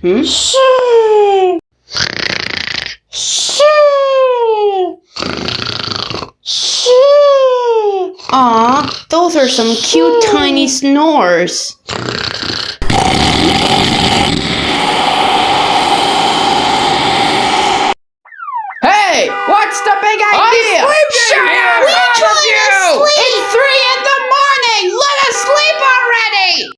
Shoo! Shoo! Shoo! Aw, those are some cute tiny snores. Hey, what's the big idea? Shut up! All of you! It's 3 in the morning! Let us sleep already!